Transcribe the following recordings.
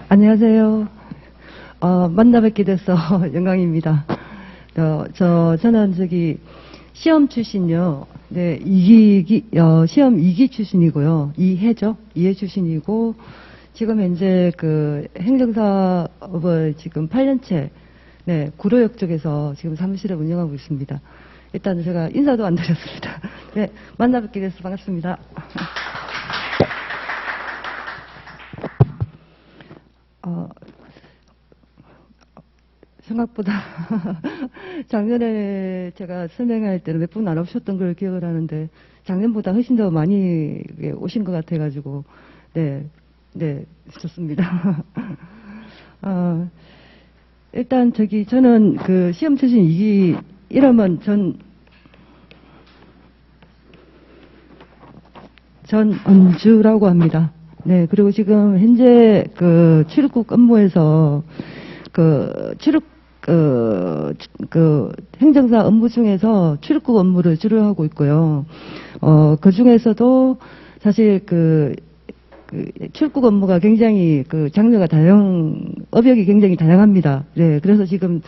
안녕하세요. 만나 뵙게 돼서 영광입니다. 저는 시험 출신요. 네, 시험 2기 출신이고요. 2회 출신이고, 지금 현재 행정사업을 지금 8년째, 네, 구로역 쪽에서 지금 사무실을 운영하고 있습니다. 일단 제가 인사도 안 드렸습니다. 네, 만나 뵙게 돼서 반갑습니다. 생각보다 작년에 제가 설명할 때는 몇 분 안 오셨던 걸 기억을 하는데 작년보다 훨씬 더 많이 오신 것 같아가지고 네 좋습니다. 일단 저는 시험 출신 2기 이러면 전언주라고 합니다. 네, 그리고 지금 현재 출입국 업무에서 행정사 업무 중에서 출입국 업무를 주로 하고 있고요. 그 중에서도 사실 출입국 업무가 굉장히 장르가 업역이 굉장히 다양합니다. 네, 그래서 지금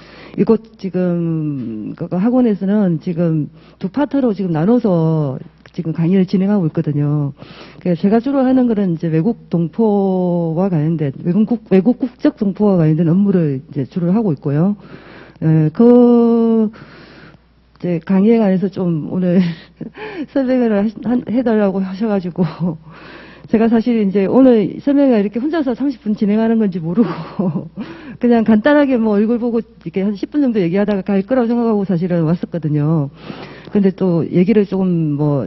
학원에서는 지금 두 파트로 지금 나눠서 지금 강의를 진행하고 있거든요. 그래서 제가 주로 하는 거는 이제 외국 동포와 관련된, 외국 국적 동포와 관련된 업무를 이제 주로 하고 있고요. 이제 강의에 관해서 좀 오늘 설명을 해달라고 하셔가지고, 제가 사실 이제 오늘 설명을 이렇게 혼자서 30분 진행하는 건지 모르고, 그냥 간단하게 얼굴 보고 이렇게 한 10분 정도 얘기하다가 갈 거라고 생각하고 사실은 왔었거든요. 근데 또 얘기를 좀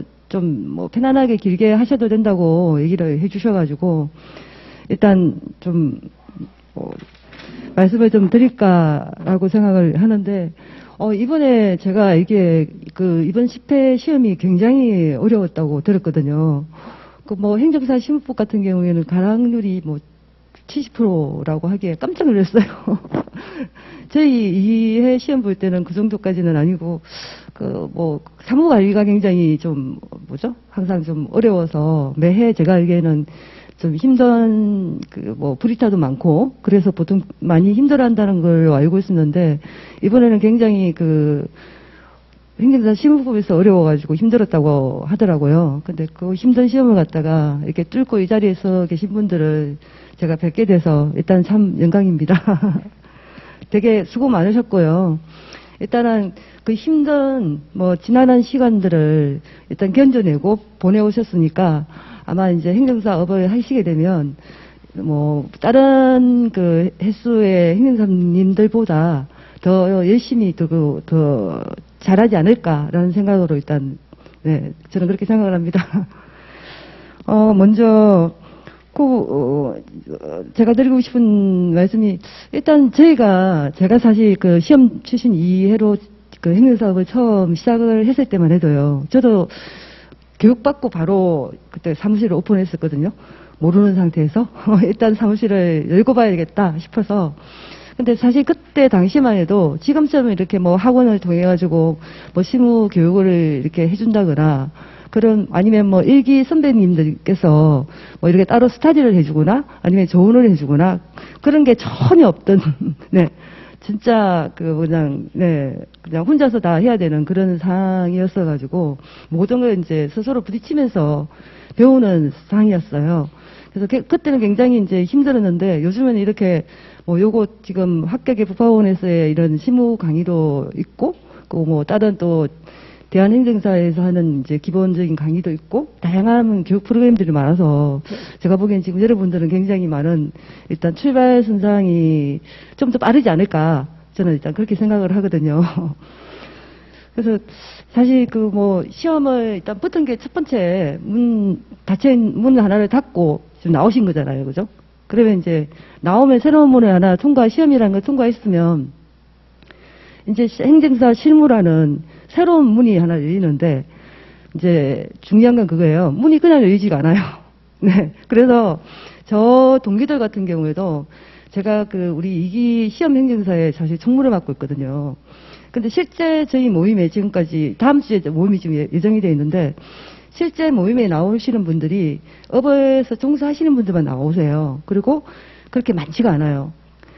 편안하게 길게 하셔도 된다고 얘기를 해주셔가지고, 일단 말씀을 좀 드릴까라고 생각을 하는데, 이번에 제가 이번 10회 시험이 굉장히 어려웠다고 들었거든요. 행정사 시험법 같은 경우에는 가락률이 70%라고 하기에 깜짝 놀랐어요. 저희 2회 시험 볼 때는 그 정도까지는 아니고, 사무 관리가 굉장히 항상 좀 어려워서 매해 제가 알기에는 좀 힘든, 브리타도 많고, 그래서 보통 많이 힘들어 한다는 걸 알고 있었는데, 이번에는 굉장히 행정사 시험법에서 어려워가지고 힘들었다고 하더라고요. 근데 그 힘든 시험을 갖다가 이렇게 뚫고 이 자리에서 계신 분들을 제가 뵙게 돼서 일단 참 영광입니다. 되게 수고 많으셨고요. 일단은 힘든 지난한 시간들을 일단 견뎌내고 보내오셨으니까 아마 이제 행정사업을 하시게 되면 다른 횟수의 행정사님들보다 더 열심히 더 잘하지 않을까라는 생각으로 일단 네 저는 그렇게 생각을 합니다. 먼저 제가 드리고 싶은 말씀이 일단 제가 사실 시험 출신 2회로 행정사업을 처음 시작을 했을 때만 해도요. 저도 교육받고 바로 그때 사무실을 오픈했었거든요. 모르는 상태에서 일단 사무실을 열고 봐야겠다 싶어서. 근데 사실 그때 당시만 해도 지금처럼 이렇게 학원을 통해 가지고 실무 교육을 이렇게 해준다거나 아니면 일기 선배님들께서 이렇게 따로 스터디를 해주거나 아니면 조언을 해주거나 그런 게 전혀 없던 네 진짜 그냥 혼자서 다 해야 되는 그런 상황이었어 가지고 모든 걸 이제 스스로 부딪히면서 배우는 상황이었어요. 그래서 그때는 굉장히 이제 힘들었는데 요즘에는 이렇게 요거 지금 합격의 부파원에서의 이런 실무 강의도 있고 다른 또 대한행정사에서 하는 이제 기본적인 강의도 있고 다양한 교육 프로그램들이 많아서 제가 보기엔 지금 여러분들은 굉장히 많은 일단 출발 선상이 좀 더 빠르지 않을까 저는 일단 그렇게 생각을 하거든요. 그래서 사실 시험을 일단 붙은 게 첫 번째 닫힌 문 하나를 닫고 지금 나오신 거잖아요. 그죠? 그러면 이제 나오면 새로운 문을 하나 시험이라는 걸 통과했으면 이제 행정사 실무라는 새로운 문이 하나 열리는데 이제 중요한 건 그거예요. 문이 그냥 열리지가 않아요. 네. 그래서 저 동기들 같은 경우에도 제가 우리 2기 시험 행정사에 사실 총무를 맡고 있거든요. 근데 실제 저희 모임에 지금까지 다음 주에 모임이 지금 예정이 되어 있는데 실제 모임에 나오시는 분들이 업에서 종사하시는 분들만 나오세요. 그리고 그렇게 많지가 않아요.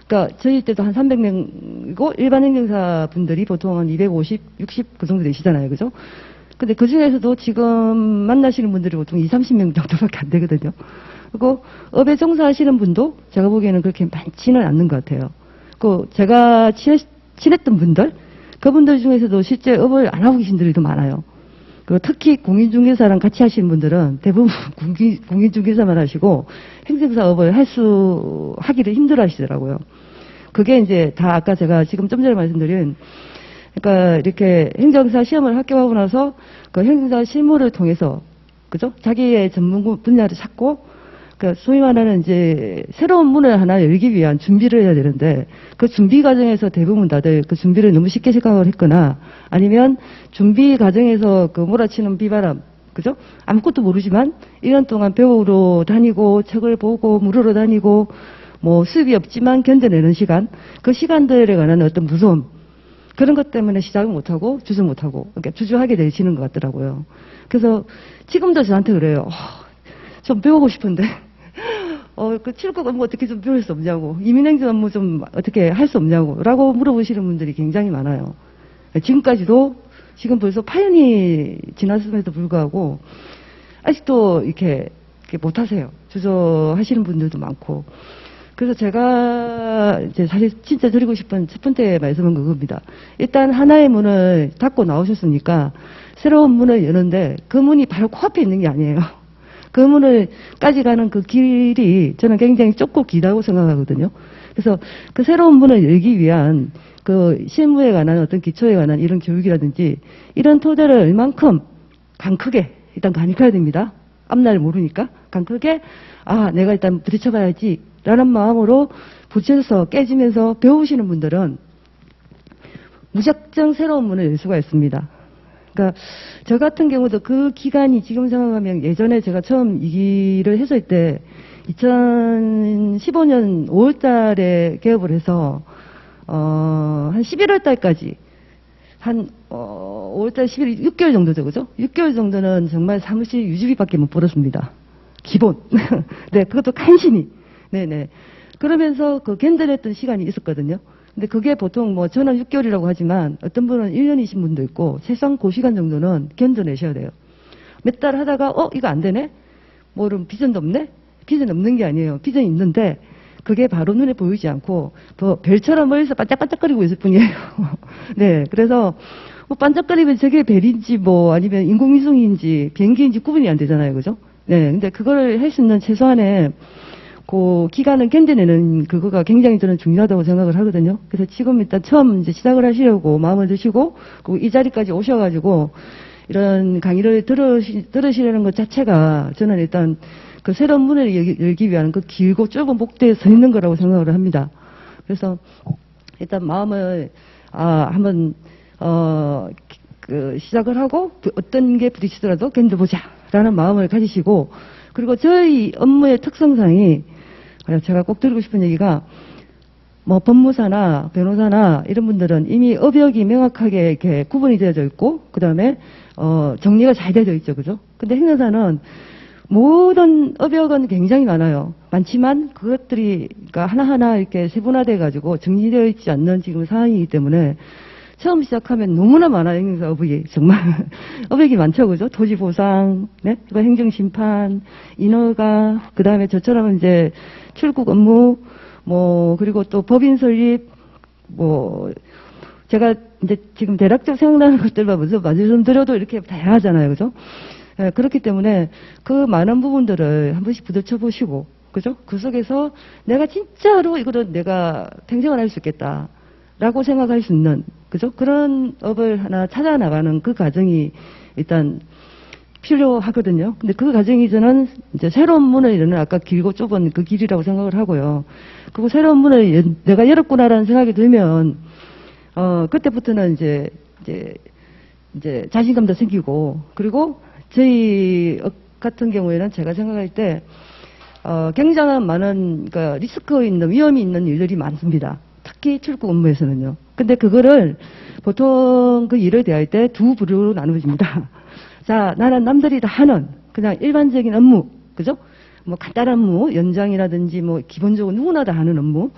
그러니까 저희 때도 한 300명이고 일반 행정사 분들이 보통 한 250, 60 그 정도 되시잖아요. 그죠? 근데 그 중에서도 지금 만나시는 분들이 보통 20, 30명 정도밖에 안 되거든요. 그리고 업에 종사하시는 분도 제가 보기에는 그렇게 많지는 않는 것 같아요. 그 제가 친했던 분들, 그분들 중에서도 실제 업을 안 하고 계신 분들이 더 많아요. 그리고 특히 공인중개사랑 같이 하시는 분들은 대부분 공인중개사만 하시고 행정사업을 하기를 힘들어 하시더라고요. 그게 이제 다 아까 제가 지금 좀 전에 말씀드린, 그러니까 이렇게 행정사 시험을 합격하고 나서 그 행정사 실무를 통해서, 그죠? 자기의 전문 분야를 찾고, 그러니까 소위 말하는 이제 새로운 문을 하나 열기 위한 준비를 해야 되는데, 그 준비 과정에서 대부분 다들 그 준비를 너무 쉽게 생각을 했거나, 아니면 준비 과정에서 그 몰아치는 비바람, 그죠? 아무것도 모르지만 1년 동안 배우러 다니고 책을 보고 물으러 다니고 뭐 수입이 없지만 견뎌내는 시간, 그 시간들에 관한 어떤 무서움, 그런 것 때문에 시작을 못하고 주저 못하고, 그러니까 주저하게 되시는 것 같더라고요. 그래서 지금도 저한테 그래요. 좀 배우고 싶은데 그 출국 업무 어떻게 좀 배울 수 없냐고, 이민행정 업무 좀 어떻게 할 수 없냐고 라고 물어보시는 분들이 굉장히 많아요. 지금까지도 지금 벌써 8년이 지났음에도 불구하고 아직도 이렇게 못하세요. 주저하시는 분들도 많고. 그래서 제가 이제 사실 진짜 드리고 싶은 첫 번째 말씀은 그겁니다. 일단 하나의 문을 닫고 나오셨으니까 새로운 문을 여는데 그 문이 바로 코앞에 있는 게 아니에요. 그 문을까지 가는 그 길이 저는 굉장히 좁고 길다고 생각하거든요. 그래서 그 새로운 문을 열기 위한 그 실무에 관한 어떤 기초에 관한 이런 교육이라든지 이런 토대를 얼만큼 강 크게 일단 가니까야 됩니다. 앞날 모르니까 강 크게 내가 일단 부딪혀봐야지 라는 마음으로 부딪혀서 깨지면서 배우시는 분들은 무작정 새로운 문을 열 수가 있습니다. 그러니까 저 같은 경우도 그 기간이 지금 생각하면 예전에 제가 처음 이 길을 했을 때 2015년 5월 달에 개업을 해서 한 11월 달까지 한 5월 달 11월 6개월 정도죠. 그죠? 6개월 정도는 정말 사무실 유지비밖에 못 벌었습니다. 기본. 네, 그것도 간신히. 네네. 그러면서 그 견뎌냈던 시간이 있었거든요. 근데 그게 보통 뭐 저는 6개월이라고 하지만 어떤 분은 1년이신 분도 있고 최소한 그 시간 정도는 견뎌내셔야 돼요. 몇 달 하다가 이거 안 되네? 뭐 그럼 비전도 없네? 비전 없는 게 아니에요. 비전이 있는데 그게 바로 눈에 보이지 않고 별처럼 멀리서 반짝반짝거리고 있을 뿐이에요. 네, 그래서 뭐 반짝거리면 저게 별인지 뭐 아니면 인공위성인지 비행기인지 구분이 안 되잖아요. 그죠? 네, 근데 그걸 할 수 있는 최소한의 그 기간을 견뎌내는 그거가 굉장히 저는 중요하다고 생각을 하거든요. 그래서 지금 일단 처음 이제 시작을 하시려고 마음을 드시고 이 자리까지 오셔가지고 이런 강의를 들으시려는 것 자체가 저는 일단 그 새로운 문을 열기 위한 그 길고 좁은 목대에 서 있는 거라고 생각을 합니다. 그래서 일단 마음을 한번 시작을 하고 어떤 게 부딪히더라도 견뎌보자라는 마음을 가지시고, 그리고 저희 업무의 특성상이 제가 꼭 드리고 싶은 얘기가 뭐 법무사나 변호사나 이런 분들은 이미 업역이 명확하게 이렇게 구분이 되어져 있고 그다음에 정리가 잘 되어져 있죠. 그죠? 근데 행정사는 모든 업역은 굉장히 많아요. 많지만 그것들이 그러니까 하나하나 이렇게 세분화돼 가지고 정리되어 있지 않는 지금 상황이기 때문에 처음 시작하면 너무나 많아요. 행정사 업역이 정말 업역이 많죠. 그죠? 토지보상, 네? 행정심판, 인허가, 그다음에 저처럼 이제 출국 업무, 뭐 그리고 또 법인 설립, 뭐 제가 이제 지금 대략적으로 생각나는 것들만 먼저 말씀드려도 이렇게 다양하잖아요. 그죠? 네, 그렇기 때문에 그 많은 부분들을 한 번씩 부딪혀 보시고, 그죠? 그 속에서 내가 진짜로 이거를 내가 평생을 할 수 있겠다 라고 생각할 수 있는, 그죠? 그런 업을 하나 찾아 나가는 그 과정이 일단 필요하거든요. 근데 그 과정이 저는 이제 새로운 문을 여는 아까 길고 좁은 그 길이라고 생각을 하고요. 그리고 새로운 문을 내가 열었구나라는 생각이 들면, 그때부터는 이제 자신감도 생기고, 그리고 저희 업 같은 경우에는 제가 생각할 때, 굉장한 많은, 그러니까 리스크 있는, 위험이 있는 일들이 많습니다. 특히 출국 업무에서는요. 근데 그거를 보통 그 일을 대할 때 두 부류로 나누어집니다. 자, 나는 남들이 다 하는 그냥 일반적인 업무, 그죠? 뭐 간단한 업무, 연장이라든지 뭐 기본적으로 누구나 다 하는 업무.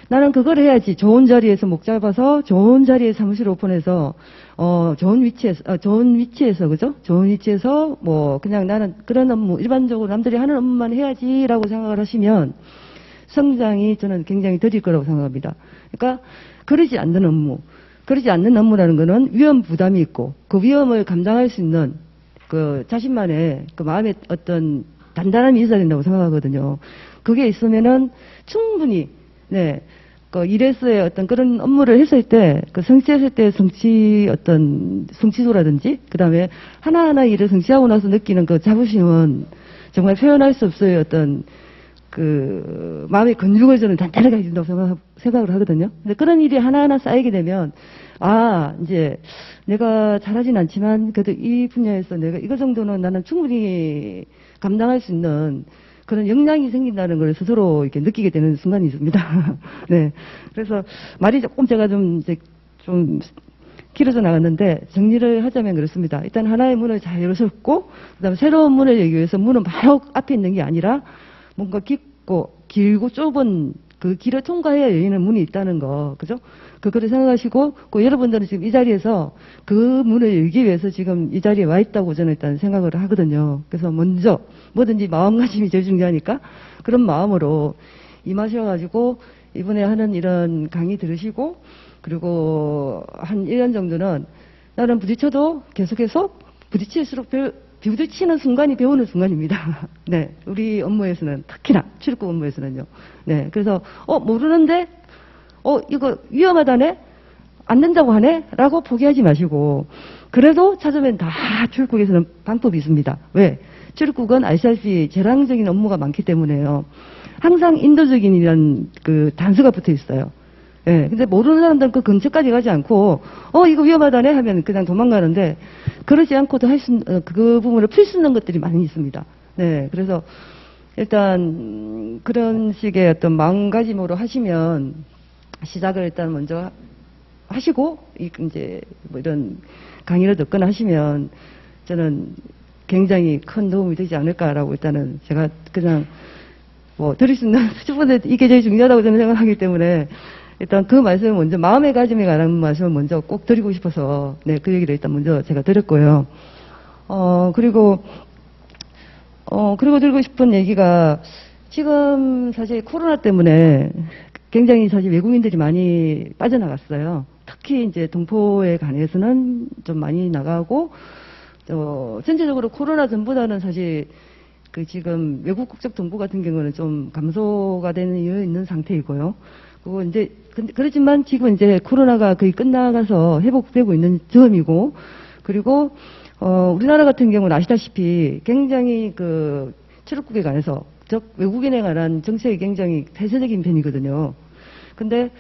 나는 그걸 해야지. 좋은 자리에서 목 잡아서 좋은 자리에 사무실 오픈해서 좋은 위치에서 그죠? 좋은 위치에서 뭐 그냥 나는 그런 업무 일반적으로 남들이 하는 업무만 해야지라고 생각을 하시면 성장이 저는 굉장히 더딜 거라고 생각합니다. 그러니까 그러지 않는 업무. 그러지 않는 업무라는 거는 위험 부담이 있고 그 위험을 감당할 수 있는 그 자신만의 그 마음의 어떤 단단함이 있어야 된다고 생각하거든요. 그게 있으면은 충분히 네, 그 일에서의 어떤 그런 업무를 했을 때, 그 성취했을 때 어떤 성취도라든지, 그 다음에 하나하나 일을 성취하고 나서 느끼는 그 자부심은 정말 표현할 수 없어요. 어떤 그 마음의 건중을 저는 단단하게 해준다고 생각을 하거든요. 근데 그런 일이 하나하나 쌓이게 되면, 이제 내가 잘하진 않지만, 그래도 이 분야에서 내가 이거 정도는 나는 충분히 감당할 수 있는 그런 역량이 생긴다는 걸 스스로 이렇게 느끼게 되는 순간이 있습니다. 네. 그래서 말이 조금 제가 좀 길어져 나갔는데 정리를 하자면 그렇습니다. 일단 하나의 문을 잘 열었고, 그 다음에 새로운 문을 열기 위해서 문은 바로 앞에 있는 게 아니라 뭔가 깊고 길고 좁은 그 길을 통과해야 열리는 문이 있다는 거. 그죠? 그거를 생각하시고, 여러분들은 지금 이 자리에서 그 문을 열기 위해서 지금 이 자리에 와 있다고 저는 일단 생각을 하거든요. 그래서 먼저 뭐든지 마음가짐이 제일 중요하니까 그런 마음으로 임하셔가지고 이번에 하는 이런 강의 들으시고 그리고 한 1년 정도는 나는 부딪혀도 계속해서 부딪힐수록 부딪히는 순간이 배우는 순간입니다. 네. 우리 업무에서는 특히나 출입국 업무에서는요. 네. 그래서 모르는데 이거 위험하다네? 안 된다고 하네? 라고 포기하지 마시고 그래도 찾으면 다 출입국에서는 방법이 있습니다. 왜? 출입국은 아시다시피 재량적인 업무가 많기 때문에요. 항상 인도적인이라는 그 단서가 붙어 있어요. 예. 근데 모르는 사람들은 그 근처까지 가지 않고, 이거 위험하다네 하면 그냥 도망가는데, 그러지 않고도 그 부분을 풀 수 있는 것들이 많이 있습니다. 네. 그래서 일단 그런 식의 어떤 마음가짐으로 하시면 시작을 일단 먼저 하시고, 이제 뭐 이런 강의를 듣거나 하시면 저는 굉장히 큰 도움이 되지 않을까라고 일단은 제가 그냥 드릴 수 있는 수준인데 이게 제일 중요하다고 저는 생각하기 때문에 일단 그 말씀을 먼저 마음의 가짐에 관한 말씀을 먼저 꼭 드리고 싶어서 네, 그 얘기를 일단 먼저 제가 드렸고요. 그리고 드리고 싶은 얘기가 지금 사실 코로나 때문에 굉장히 사실 외국인들이 많이 빠져나갔어요. 특히 이제 동포에 관해서는 좀 많이 나가고 전체적으로 코로나 전보다는 사실 그 지금 외국 국적 동포 같은 경우는 좀 감소가 되는 이유 있는 상태이고요. 그리고 이제 그렇지만 지금 이제 코로나가 거의 끝나가서 회복되고 있는 점이고 그리고 우리나라 같은 경우는 아시다시피 굉장히 그 출입국에 관해서 즉 외국인에 관한 정책이 굉장히 폐쇄적인 편이거든요. 근데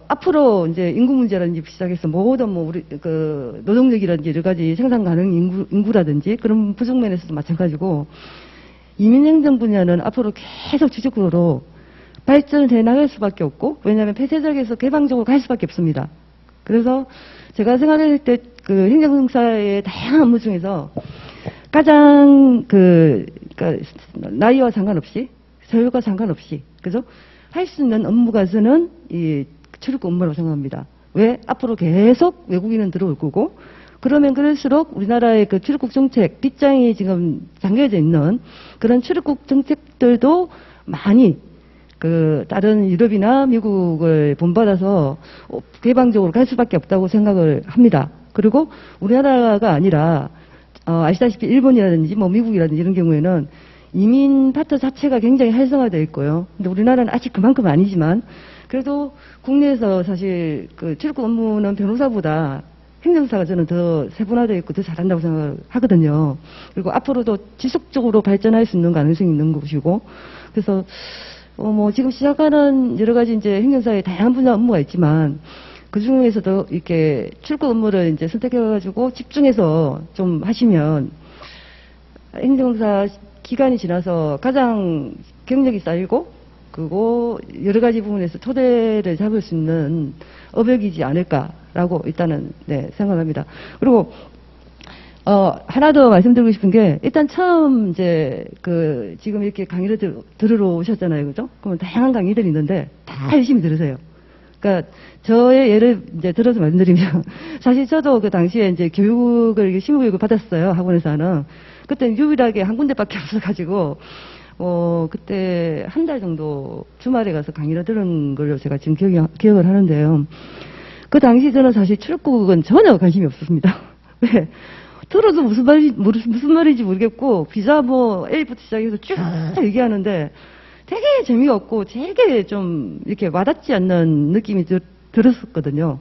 앞으로 이제 인구 문제라든지 시작해서 모든 우리 그 노동력이라든지 여러 가지 생산 가능 인구라든지 그런 부족 면에서도 마찬가지고 이민행정 분야는 앞으로 계속 지속적으로 발전해 나갈 수밖에 없고 왜냐하면 폐쇄적에서 개방적으로 갈 수밖에 없습니다. 그래서 제가 생각할 때 그 행정사의 다양한 업무 중에서 가장 그러니까 나이와 상관없이 세월과 상관없이 그죠? 할 수 있는 업무가 저는 이 출입국 업무라고 생각합니다. 왜? 앞으로 계속 외국인은 들어올 거고 그러면 그럴수록 우리나라의 그 출입국 정책 빗장이 지금 잠겨져 있는 그런 출입국 정책들도 많이 그 다른 유럽이나 미국을 본받아서 개방적으로 갈 수밖에 없다고 생각을 합니다. 그리고 우리나라가 아니라 아시다시피 일본이라든지 뭐 미국이라든지 이런 경우에는 이민 파트 자체가 굉장히 활성화되어 있고요. 근데 우리나라는 아직 그만큼 아니지만 그래도 국내에서 사실 그 출입국 업무는 변호사보다 행정사가 저는 더 세분화되어 있고 더 잘한다고 생각하거든요. 그리고 앞으로도 지속적으로 발전할 수 있는 가능성이 있는 곳이고 그래서 지금 시작하는 여러 가지 이제 행정사의 다양한 분야 업무가 있지만 그 중에서도 이렇게 출국 업무를 이제 선택해가지고 집중해서 좀 하시면 행정사 기간이 지나서 가장 경력이 쌓이고 그리고 여러 가지 부분에서 토대를 잡을 수 있는 업역이지 않을까라고 일단은 네, 생각합니다. 그리고 하나 더 말씀드리고 싶은 게, 일단 처음 이제, 지금 이렇게 강의를 들으러 오셨잖아요. 그죠? 그럼 다양한 강의들이 있는데, 다 열심히 들으세요. 그러니까, 저의 예를 이제 들어서 말씀드리면, 사실 저도 그 당시에 이제 교육을, 심의교육을 받았어요. 학원에서 하는. 그때는 유일하게 한 군데밖에 없어가지고, 그때 한 달 정도 주말에 가서 강의를 들은 걸로 제가 지금 기억을 하는데요. 그 당시 저는 사실 출국은 전혀 관심이 없었습니다. 왜? 들어도 무슨 말인지 모르겠고, 비자 A부터 시작해서 쭉 얘기하는데 되게 재미가 없고 되게 좀 이렇게 와닿지 않는 느낌이 들었었거든요.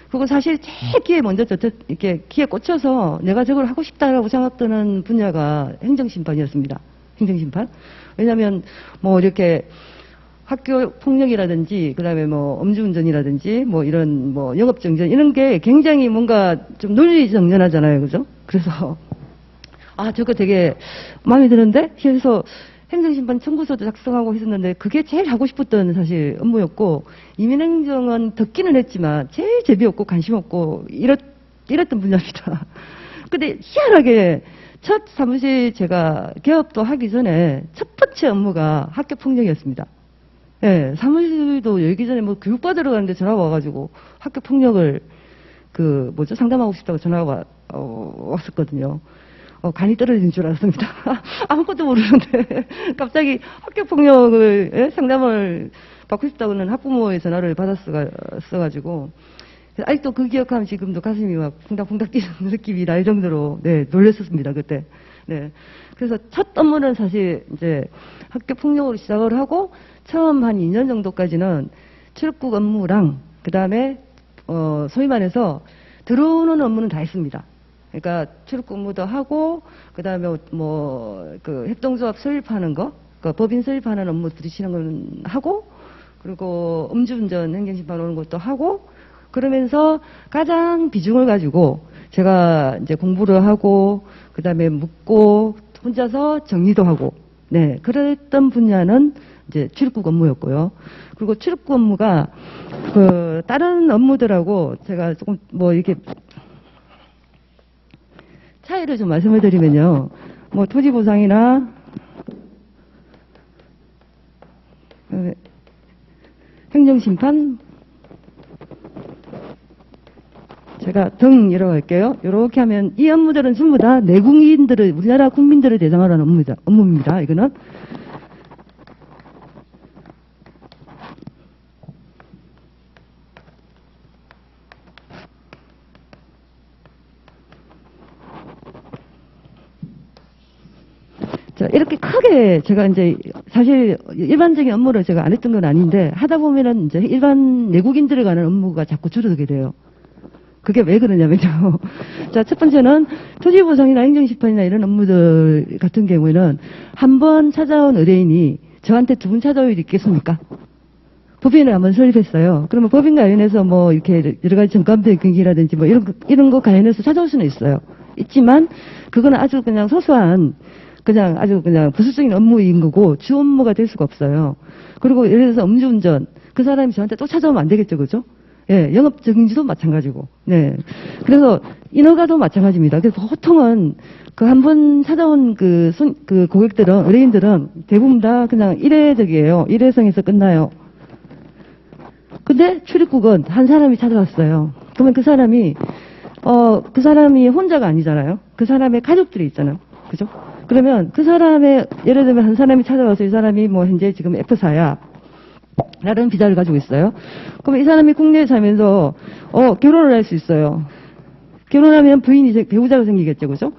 그리고 사실 제일 귀에 먼저 이렇게 귀에 꽂혀서 내가 저걸 하고 싶다라고 생각드는 분야가 행정심판이었습니다. 행정심판. 왜냐면 이렇게 학교 폭력이라든지, 그 다음에 음주운전이라든지, 이런, 영업정전, 이런 게 굉장히 뭔가 좀 논리정연하잖아요. 그죠? 그래서, 저거 되게 마음에 드는데? 그래서 행정심판 청구서도 작성하고 했었는데, 그게 제일 하고 싶었던 사실 업무였고, 이민행정은 듣기는 했지만, 제일 재미없고 관심 없고, 이랬던 분야입니다. 근데 희한하게, 첫 사무실 제가 개업도 하기 전에 첫 번째 업무가 학교 폭력이었습니다. 예, 사무실도 열기 전에 교육받으러 가는데 전화가 와가지고 학교 폭력을 상담하고 싶다고 전화가 왔었거든요. 간이 떨어진 줄 알았습니다. 아무것도 모르는데 갑자기 학교 폭력을 상담을 받고 싶다고는 학부모의 전화를 받았어가지고 아직도 그 기억하면 지금도 가슴이 막 쿵닥쿵닥 뛰는 느낌이 날 정도로 놀랐었습니다 그때. 네. 그래서 첫 업무는 사실 이제 학교 폭력으로 시작을 하고 처음 한 2년 정도까지는 출국 업무랑 그다음에 소위 말해서 들어오는 업무는 다 했습니다. 그러니까 출국 업무도 하고 그다음에 협동조합 설립하는 거, 법인 설립하는 업무 부딪히는 건 하고 그리고 음주운전 행정심판 오는 것도 하고 그러면서 가장 비중을 가지고 제가 이제 공부를 하고 그다음에 묻고 혼자서 정리도 하고 네 그랬던 분야는 이제 출입국 업무였고요. 그리고 출입국 업무가 다른 업무들하고 제가 조금 이렇게 차이를 좀 말씀을 드리면요. 토지 보상이나 행정심판 제가 등이라고 할게요. 이렇게 하면 이 업무들은 전부 다 내국인들을 우리나라 국민들을 대상으로 하는 업무입니다. 이거는 자, 이렇게 크게 제가 이제 사실 일반적인 업무를 제가 안 했던 건 아닌데 하다 보면은 이제 일반 내국인들을 가는 업무가 자꾸 줄어들게 돼요. 그게 왜 그러냐면요. 자, 첫 번째는 토지보상이나 행정심판이나 이런 업무들 같은 경우에는 한 번 찾아온 의뢰인이 저한테 두 분 찾아올 일이 있겠습니까? 법인을 한번 설립했어요. 그러면 법인 관련해서 이렇게 여러 가지 정가분배 경기라든지 이런 거 관련해서 찾아올 수는 있어요. 있지만 그거는 아주 그냥 소소한 아주 부수적인 업무인 거고 주 업무가 될 수가 없어요. 그리고 예를 들어서 음주운전 그 사람이 저한테 또 찾아오면 안 되겠죠, 그죠? 예, 영업정지도 마찬가지고. 네. 그래서 인허가도 마찬가지입니다. 그래서 보통은 한 번 찾아온 고객들은, 의뢰인들은 대부분 다 그냥 일회적이에요. 일회성에서 끝나요. 근데 출입국은 한 사람이 찾아왔어요. 그러면 그 사람이 혼자가 아니잖아요. 그 사람의 가족들이 있잖아요. 그죠? 그러면 그 사람의, 예를 들면 한 사람이 찾아와서 이 사람이 현재 지금 F4야. 라는 비자를 가지고 있어요. 그럼 이 사람이 국내에 살면서, 결혼을 할 수 있어요. 결혼하면 배우자가 생기겠죠. 그죠?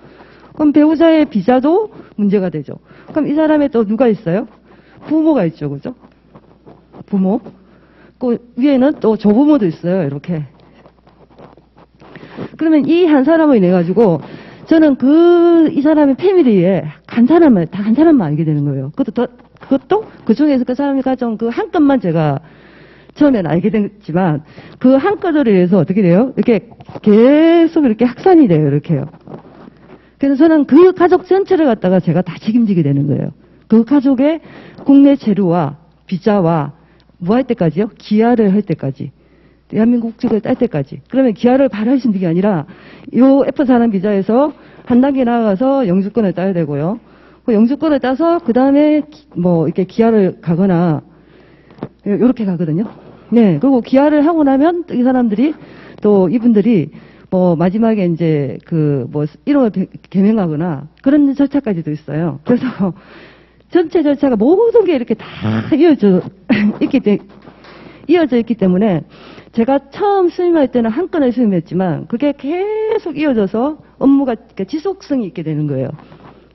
그럼 배우자의 비자도 문제가 되죠. 그럼 이 사람의 또 누가 있어요? 부모가 있죠. 그죠? 부모. 그 위에는 또 조부모도 있어요. 이렇게. 그러면 이 한 사람을 내가지고, 저는 이 사람의 패밀리에 한 사람만 알게 되는 거예요. 그것도 그 중에서 그 사람이 가져온 그 한 건만 제가 처음에는 알게 됐지만 그 한 건으로 인해서 어떻게 돼요? 이렇게 계속 이렇게 확산이 돼요. 이렇게요. 그래서 저는 그 가족 전체를 갖다가 제가 다 책임지게 되는 거예요. 그 가족의 국내 체류와 비자와 뭐 할 때까지요? 기아를 할 때까지. 대한민국 국적을 딸 때까지. 그러면 기아를 바로 할 수 있는 게 아니라 요 F4는 비자에서 한 단계 나아가서 영주권을 따야 되고요. 그 영주권을 따서 그 다음에 뭐 이렇게 기아를 가거나 요렇게 가거든요. 네. 그리고 기아를 하고 나면 이 사람들이 또 이분들이 뭐 마지막에 이제 그 뭐 이름을 개명하거나 그런 절차까지도 있어요. 그래서 전체 절차가 모든 게 이렇게 다 이어져 있기 때문에 제가 처음 수임할 때는 한 건을 수임했지만 그게 계속 이어져서 업무가 지속성이 있게 되는 거예요.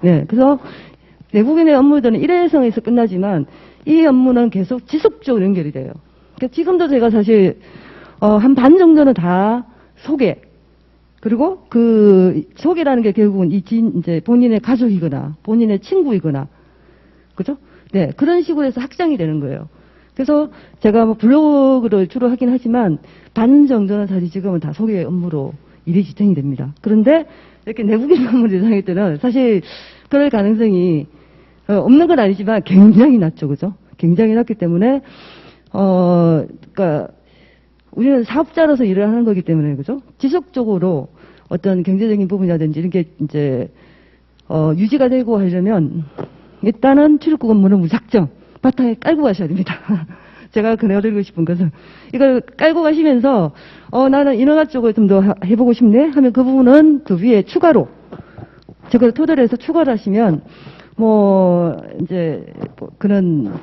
네. 그래서 내국인의 업무들은 일회성에서 끝나지만 이 업무는 계속 지속적으로 연결이 돼요. 그러니까 지금도 제가 사실 한 반 정도는 다 소개, 그리고 그 소개라는 게 결국은 이제 본인의 가족이거나 본인의 친구이거나, 그죠? 네, 그런 식으로 해서 확장이 되는 거예요. 그래서 제가 뭐 블로그를 주로 하긴 하지만 반 정도는 사실 지금은 다 소개 업무로 일이 지탱이 됩니다. 그런데 이렇게 내국인 업무를 대상일 때는 사실 그럴 가능성이 없는 건 아니지만 굉장히 낮죠, 그죠? 굉장히 낮기 때문에 그러니까 우리는 사업자로서 일을 하는 거기 때문에, 그죠? 지속적으로 어떤 경제적인 부분이라든지 이런 게 이제 유지가 되고 하려면 일단은 출입국 업무는 무작정 바탕에 깔고 가셔야 됩니다. 제가 권해드리고 싶은 것은 이걸 깔고 가시면서 나는 인허가 쪽을 좀 더 해보고 싶네 하면 그 부분은 그 위에 추가로 저걸 토대로 해서 추가를 하시면 뭐 이제 뭐 그런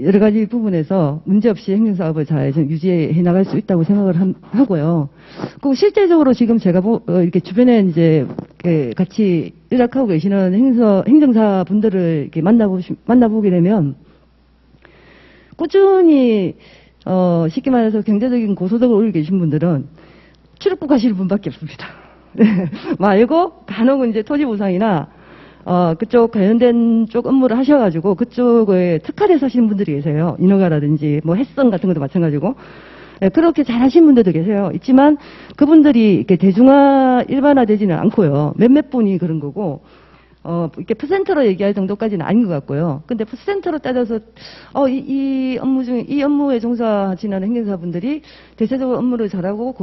여러 가지 부분에서 문제없이 행정사업을 잘 유지해 나갈 수 있다고 생각을 하고요. 그 실제적으로 지금 제가 이렇게 주변에 이제 같이 일하고 계시는 행정사 분들을 이렇게 만나보게 되면 꾸준히 쉽게 말해서 경제적인 고소득을 올리고 계신 분들은 출입국 하시는 분밖에 없습니다. 네. 말고 간혹 이제 토지 보상이나 그쪽 관련된 쪽 업무를 하셔가지고 그쪽에 특화돼서 하시는 분들이 계세요. 인허가라든지 뭐 햇성 같은 것도 마찬가지고. 네, 그렇게 잘 하시는 분들도 계세요. 있지만 그분들이 이렇게 일반화되지는 않고요. 몇몇 분이 그런 거고, 이렇게 퍼센트로 얘기할 정도까지는 아닌 것 같고요. 근데 퍼센트로 따져서, 이 업무에 종사하시는 행정사분들이 대체적으로 업무를 잘하고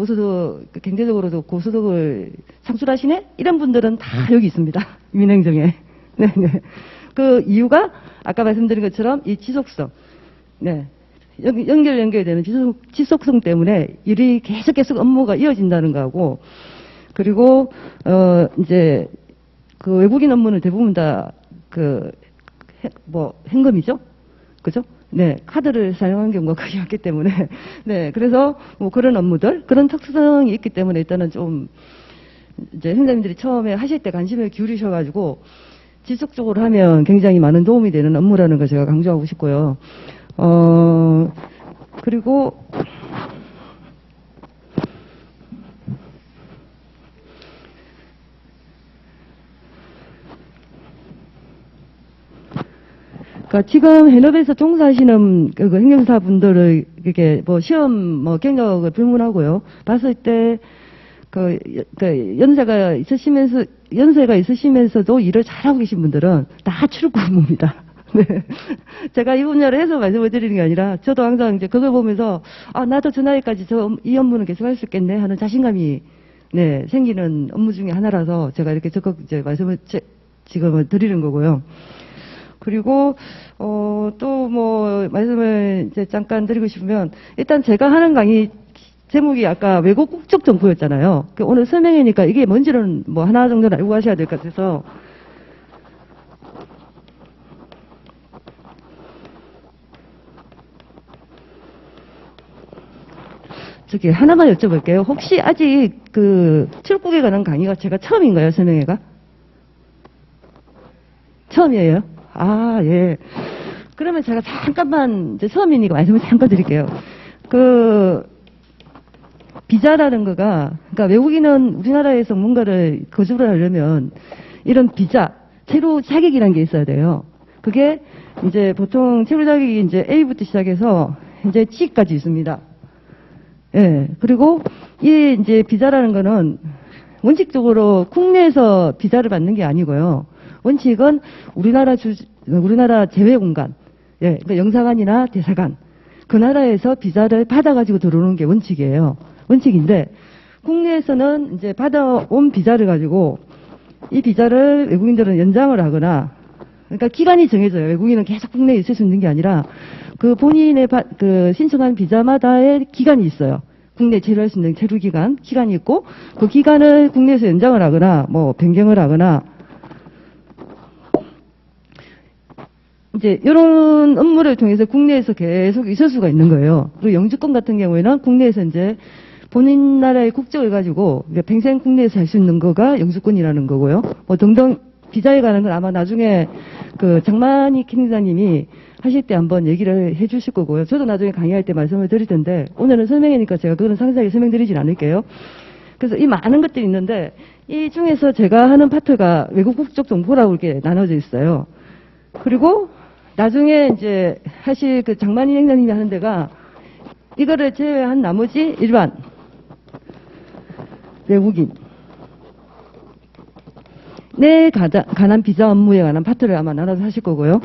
경제적으로도 고소득을 창출하시네? 이런 분들은 다 여기 있습니다. 민행정에. 네네. 그 이유가 아까 말씀드린 것처럼 이 지속성. 네. 연결되는 지속성 때문에 일이 계속 업무가 이어진다는 거하고, 그리고, 이제, 그 외국인 업무는 대부분 다 현금이죠? 그죠? 네, 카드를 사용한 경우가 거의 없기 때문에. 네, 그래서 뭐 그런 업무들, 그런 특성이 있기 때문에 일단은 좀, 이제 행정님들이 처음에 하실 때 관심을 기울이셔가지고 지속적으로 하면 굉장히 많은 도움이 되는 업무라는 걸 제가 강조하고 싶고요. 그리고, 그러니까 지금 현업에서 종사하시는 그 행정사분들을 이렇게 뭐 시험 경력을 불문하고요. 봤을 때 연세가 있으시면서도 일을 잘하고 계신 분들은 다 출입국 업무입니다. 네. 제가 이 분야를 해서 말씀을 드리는 게 아니라 저도 항상 이제 그걸 보면서 나도 저 나이까지 이 업무는 계속 할 수 있겠네 하는 자신감이 네, 생기는 업무 중에 하나라서 제가 이렇게 적극 이제 말씀을 지금 드리는 거고요. 그리고 또 뭐 말씀을 이제 잠깐 드리고 싶으면 일단 제가 하는 강의 제목이 아까 외국 국적 정보였잖아요. 오늘 설명이니까 이게 뭔지는 뭐 하나 정도는 알고 가셔야 될 것 같아서 저기 하나만 여쭤볼게요. 혹시 아직 그 출국에 관한 강의가 제가 처음인가요, 설명회가? 처음이에요? 예. 그러면 제가 잠깐만, 이제 처음이니까 말씀을 잠깐 드릴게요. 비자라는 거가, 그러니까 외국인은 우리나라에서 뭔가를 거주를 하려면 이런 비자, 체류 자격이라는 게 있어야 돼요. 그게 이제 보통 체류 자격이 이제 A부터 시작해서 이제 G까지 있습니다. 예. 그리고 이 이제 비자라는 거는 원칙적으로 국내에서 비자를 받는 게 아니고요. 원칙은 우리나라 제외 공간, 예, 그러니까 영사관이나 대사관, 그 나라에서 비자를 받아가지고 들어오는 게 원칙이에요. 원칙인데, 국내에서는 이제 받아온 비자를 가지고 이 비자를 외국인들은 연장을 하거나, 그러니까 기간이 정해져요. 외국인은 계속 국내에 있을 수 있는 게 아니라 그 본인의 그 신청한 비자마다의 기간이 있어요. 국내에 체류할 수 있는 체류 기간이 있고, 그 기간을 국내에서 연장을 하거나 뭐 변경을 하거나 이제 이런 업무를 통해서 국내에서 계속 있을 수가 있는 거예요. 그리고 영주권 같은 경우에는 국내에서 이제 본인 나라의 국적을 가지고 평생 국내에서 할 수 있는 거가 영주권이라는 거고요. 뭐 등등 비자에 관한 건 아마 나중에 그 장만희 기자님이 하실 때 한번 얘기를 해 주실 거고요. 저도 나중에 강의할 때 말씀을 드릴 텐데 오늘은 설명이니까 제가 그건 상세하게 설명드리진 않을게요. 그래서 이 많은 것들이 있는데 이 중에서 제가 하는 파트가 외국 국적 정보라고 이렇게 나눠져 있어요. 그리고 나중에 이제 사실 그 장만희 행사님이 하는 데가 이거를 제외한 나머지 일반 외국인 내 관한 비자 업무에 관한 파트를 아마 나눠서 하실 거고요.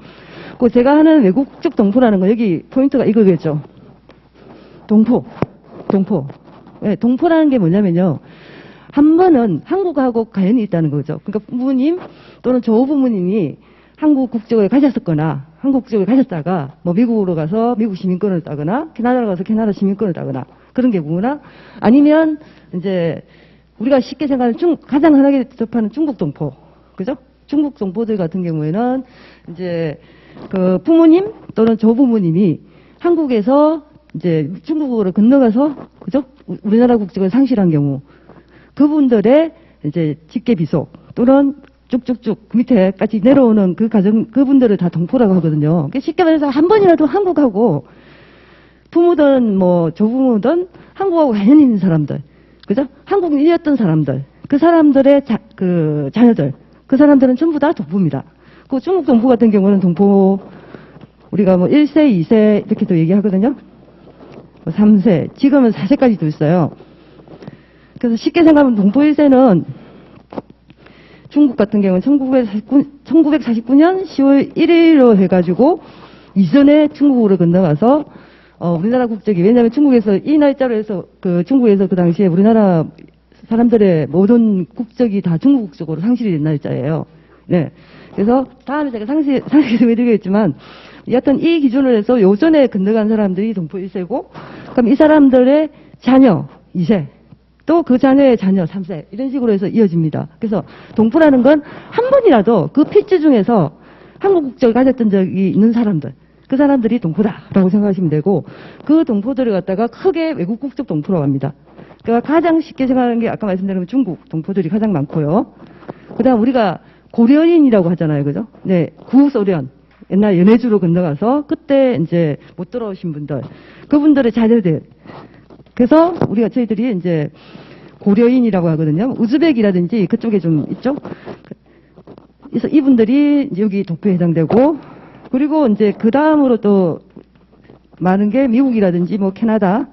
그 제가 하는 외국 국적 동포라는 거 여기 포인트가 이거겠죠. 동포. 네, 동포라는 게 뭐냐면요. 한 번은 한국하고 관련이 있다는 거죠. 그러니까 부모님 또는 조부모님이 한국 국적을 가졌었거나 한국 국적을 가졌다가 뭐 미국으로 가서 미국 시민권을 따거나 캐나다로 가서 캐나다 시민권을 따거나 그런 경우나 아니면 이제 우리가 쉽게 생각하는 가장 흔하게 접하는 중국 동포. 그죠? 중국 동포들 같은 경우에는 이제 그 부모님 또는 조부모님이 한국에서 이제 중국으로 건너가서 그죠? 우리나라 국적을 상실한 경우 그분들의 이제 직계 비속 또는 쭉쭉쭉 밑에까지 내려오는 그 그분들을 다 동포라고 하거든요. 쉽게 말해서 한 번이라도 한국하고 부모든 뭐 조부모든 한국하고 관련 있는 사람들, 그죠? 한국인이었던 사람들, 그 사람들의 그 자녀들, 그 사람들은 전부 다 동포입니다. 그 중국 동포 같은 경우는 동포 우리가 뭐 1세, 2세 이렇게도 얘기하거든요. 뭐 3세, 지금은 4세까지도 있어요. 그래서 쉽게 생각하면 동포 1세는 중국 같은 경우는 1949년 10월 1일로 해가지고 이전에 중국으로 건너가서 우리나라 국적이 왜냐하면 중국에서 이 날짜로 해서 그 중국에서 그 당시에 우리나라 사람들의 모든 국적이 다 중국 국적으로 상실이 된 날짜예요. 네. 그래서 다음에 제가 상세히 설명드리겠지만 여하튼 이 기준으로 해서 요전에 건너간 사람들이 동포 1세고 그럼 이 사람들의 자녀 2세 또 그 자녀의 자녀 3세 이런 식으로 해서 이어집니다. 그래서 동포라는 건 한 번이라도 그 핏줄 중에서 한국 국적을 가졌던 적이 있는 사람들 그 사람들이 동포다라고 생각하시면 되고 그 동포들을 갖다가 크게 외국 국적 동포라고 합니다. 그러니까 가장 쉽게 생각하는 게 아까 말씀드린 중국 동포들이 가장 많고요. 그다음 우리가 고려인이라고 하잖아요. 그죠? 네. 구소련. 옛날 연해주로 건너가서 그때 이제 못 돌아오신 분들. 그분들의 자녀들. 그래서 저희들이 이제 고려인이라고 하거든요. 우즈벡이라든지 그쪽에 좀 있죠? 그래서 이분들이 여기 동포에 해당되고 그리고 이제 그 다음으로 또 많은 게 미국이라든지 뭐 캐나다.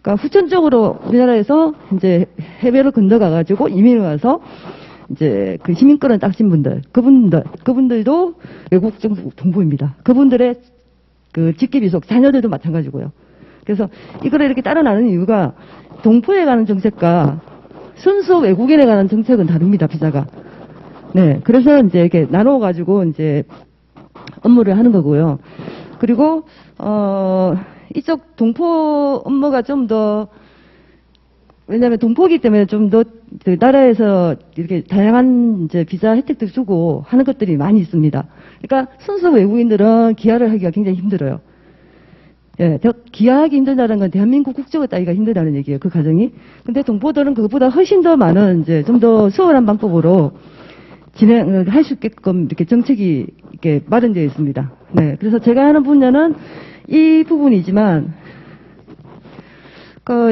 그러니까 후천적으로 우리나라에서 이제 해외로 건너가가지고 이민을 와서 이제 그 시민권을 따신 분들, 그분들도 외국 동포입니다. 그분들의 그 직계비속 자녀들도 마찬가지고요. 그래서 이거를 이렇게 따라 나누는 이유가 동포에 관한 정책과 순수 외국인에 관한 정책은 다릅니다, 비자가. 네. 그래서 이제 이렇게 나눠가지고 이제 업무를 하는 거고요. 그리고, 이쪽 동포 업무가 좀 더, 왜냐하면 동포기 때문에 좀 더 그 나라에서 이렇게 다양한 이제 비자 혜택들 주고 하는 것들이 많이 있습니다. 그러니까 순수 외국인들은 기하를 하기가 굉장히 힘들어요. 예, 기하하기 힘들다는 건 대한민국 국적을 따기가 힘들다는 얘기예요. 그 과정이. 근데 동포들은 그것보다 훨씬 더 많은 이제 좀 더 수월한 방법으로 진행을 할 수 있게끔 이렇게 정책이 이렇게 마련되어 있습니다. 네, 그래서 제가 하는 분야는 이 부분이지만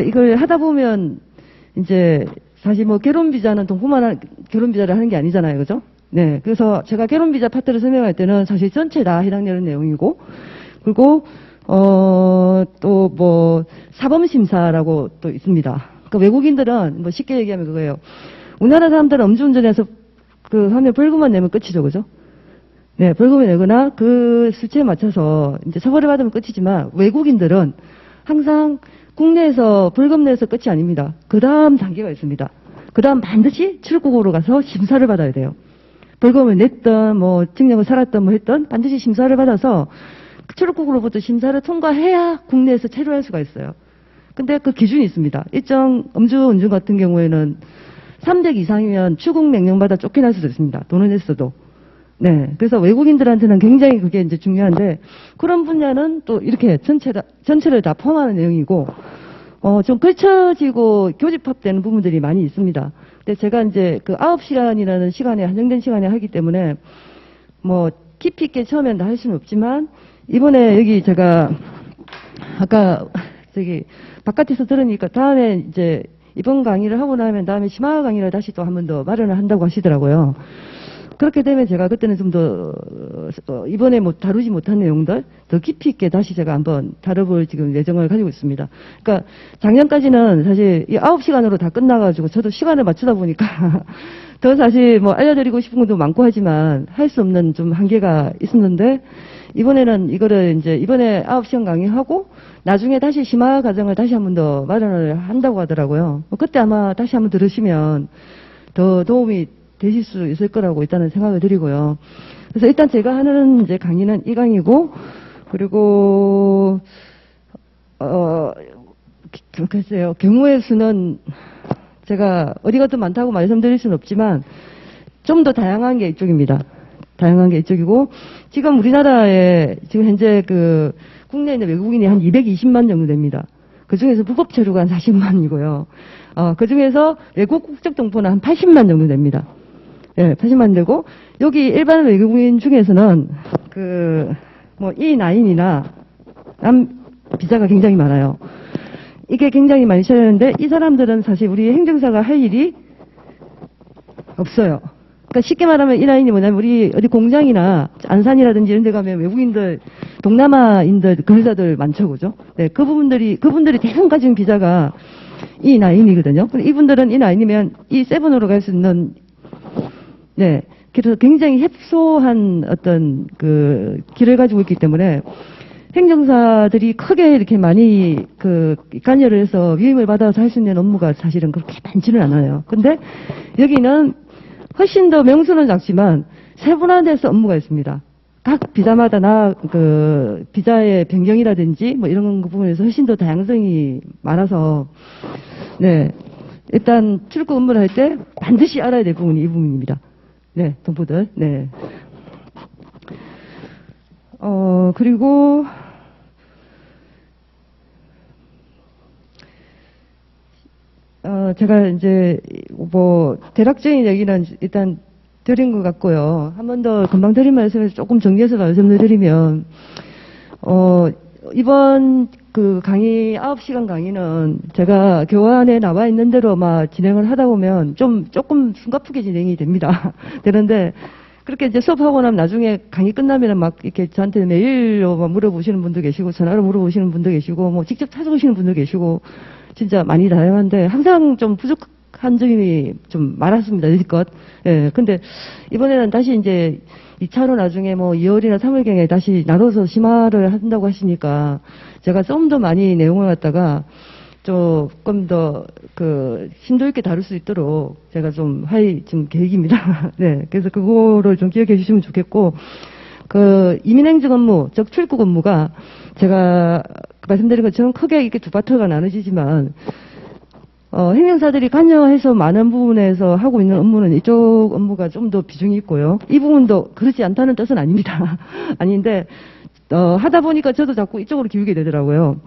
이걸 하다 보면 이제 사실 뭐 결혼 비자는 동포만 결혼 비자를 하는 게 아니잖아요, 그죠? 네, 그래서 제가 결혼 비자 파트를 설명할 때는 사실 전체 다 해당되는 내용이고 그리고 또 뭐 사법 심사라고 또 있습니다. 그 외국인들은 뭐 쉽게 얘기하면 그거예요. 우리나라 사람들은 음주운전해서 그 하면 벌금만 내면 끝이죠, 그죠? 네, 벌금을 내거나 그 수치에 맞춰서 이제 처벌을 받으면 끝이지만 외국인들은 항상 국내에서 벌금 내서 끝이 아닙니다. 그 다음 단계가 있습니다. 그 다음 반드시 출국으로 가서 심사를 받아야 돼요. 벌금을 냈던, 뭐, 징역을 살았던, 뭐 했던, 반드시 심사를 받아서 출국으로부터 심사를 통과해야 국내에서 체류할 수가 있어요. 근데 그 기준이 있습니다. 일정 음주운전 같은 경우에는 300 이상이면 출국 명령받아 쫓겨날 수도 있습니다. 돈을 냈어도. 네. 그래서 외국인들한테는 굉장히 그게 이제 중요한데, 그런 분야는 또 이렇게 전체를 다 포함하는 내용이고, 좀 걸쳐지고 교집합되는 부분들이 많이 있습니다. 근데 제가 이제 그 9시간이라는 시간에, 한정된 시간에 하기 때문에, 뭐, 깊이 있게 처음엔 다 할 수는 없지만, 이번에 여기 제가, 아까, 바깥에서 들으니까 다음에 이제, 이번 강의를 하고 나면 다음에 심화 강의를 다시 또 한 번 더 마련을 한다고 하시더라고요. 그렇게 되면 제가 그때는 좀 더, 이번에 뭐 다루지 못한 내용들 더 깊이 있게 다시 제가 한번 다뤄볼 지금 예정을 가지고 있습니다. 그러니까 작년까지는 사실 이 9시간으로 다 끝나가지고 저도 시간을 맞추다 보니까 더 사실 뭐 알려드리고 싶은 것도 많고 하지만 할 수 없는 좀 한계가 있었는데 이번에는 이거를 이제 이번에 9시간 강의하고 나중에 다시 심화 과정을 다시 한 번 더 마련을 한다고 하더라고요. 그때 아마 다시 한번 들으시면 더 도움이 되실 수 있을 거라고 일단은 생각을 드리고요. 그래서 일단 제가 하는 이제 강의는 이 강의고, 그리고, 글쎄요. 경우의 수는 제가 어디 가도 많다고 말씀드릴 수는 없지만, 좀 더 다양한 게 이쪽입니다. 다양한 게 이쪽이고, 지금 우리나라에 지금 현재 그 국내에 있는 외국인이 한 220만 정도 됩니다. 그 중에서 불법 체류가 한 40만이고요. 그 중에서 외국 국적 동포는 한 80만 정도 됩니다. 예, 80만 되고, 여기 일반 외국인 중에서는, 뭐, E9이나, 비자가 굉장히 많아요. 이게 굉장히 많이 찾았는데, 이 사람들은 사실 우리 행정사가 할 일이 없어요. 그러니까 쉽게 말하면 E9이 뭐냐면, 우리 어디 공장이나 안산이라든지 이런 데 가면 외국인들, 동남아인들, 근로자들 많죠, 그죠? 네, 그분들이 대부분 가진 비자가 E9이거든요. 이분들은 E9이면 E7으로 갈 수 있는 네. 그래서 굉장히 협소한 어떤 그 길을 가지고 있기 때문에 행정사들이 크게 이렇게 많이 관여를 해서 위임을 받아서 할 수 있는 업무가 사실은 그렇게 많지는 않아요. 근데 여기는 훨씬 더 명수는 작지만 세분화돼서 업무가 있습니다. 각 비자마다 비자의 변경이라든지 뭐 이런 부분에서 훨씬 더 다양성이 많아서 네. 일단 출국 업무를 할 때 반드시 알아야 될 부분이 이 부분입니다. 네, 동포들, 네. 그리고, 제가 이제, 뭐, 대략적인 얘기는 일단 드린 것 같고요. 한 번 더 금방 드린 말씀을 조금 정리해서 말씀을 드리면, 이번 강의, 9시간 강의는 제가 교환에 나와 있는 대로 막 진행을 하다 보면 조금 숨가쁘게 진행이 됩니다. 되는데, 그렇게 이제 수업하고 나면 나중에 강의 끝나면 막 이렇게 저한테 메일로 막 물어보시는 분도 계시고, 전화로 물어보시는 분도 계시고, 뭐 직접 찾아오시는 분도 계시고, 진짜 많이 다양한데, 항상 좀 부족한 점이 좀 많았습니다, 여지껏. 예, 근데 이번에는 다시 이제 2차로 나중에 뭐 2월이나 3월경에 다시 나눠서 심화를 한다고 하시니까 제가 좀 더 많이 내용을 갖다가 조금 더 심도 있게 다룰 수 있도록 제가 좀 할 지금 계획입니다. 네. 그래서 그거를 좀 기억해 주시면 좋겠고, 이민행정 업무, 즉 출국 업무가 제가 말씀드린 것처럼 크게 이렇게 두 파트가 나눠지지만, 행정사들이 관여해서 많은 부분에서 하고 있는 업무는 이쪽 업무가 좀 더 비중이 있고요. 이 부분도 그렇지 않다는 뜻은 아닙니다. 아닌데, 하다 보니까 저도 자꾸 이쪽으로 기울게 되더라고요.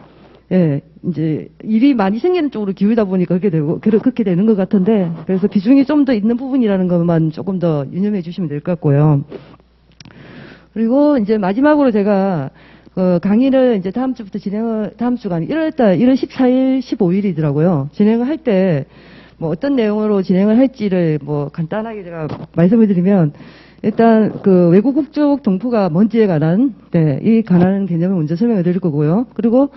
예, 이제 일이 많이 생기는 쪽으로 기울다 보니까 그렇게 되는 것 같은데, 그래서 비중이 좀 더 있는 부분이라는 것만 조금 더 유념해 주시면 될 것 같고요. 그리고 이제 마지막으로 제가 강의를 이제 다음 주부터 다음 주가 아니고 1월 14일, 15일이더라고요. 진행을 할 때, 뭐 어떤 내용으로 진행을 할지를 뭐 간단하게 제가 말씀을 드리면, 일단 외국 국적 동포가 뭔지에 관한, 네, 이 관한 개념을 먼저 설명을 드릴 거고요. 그리고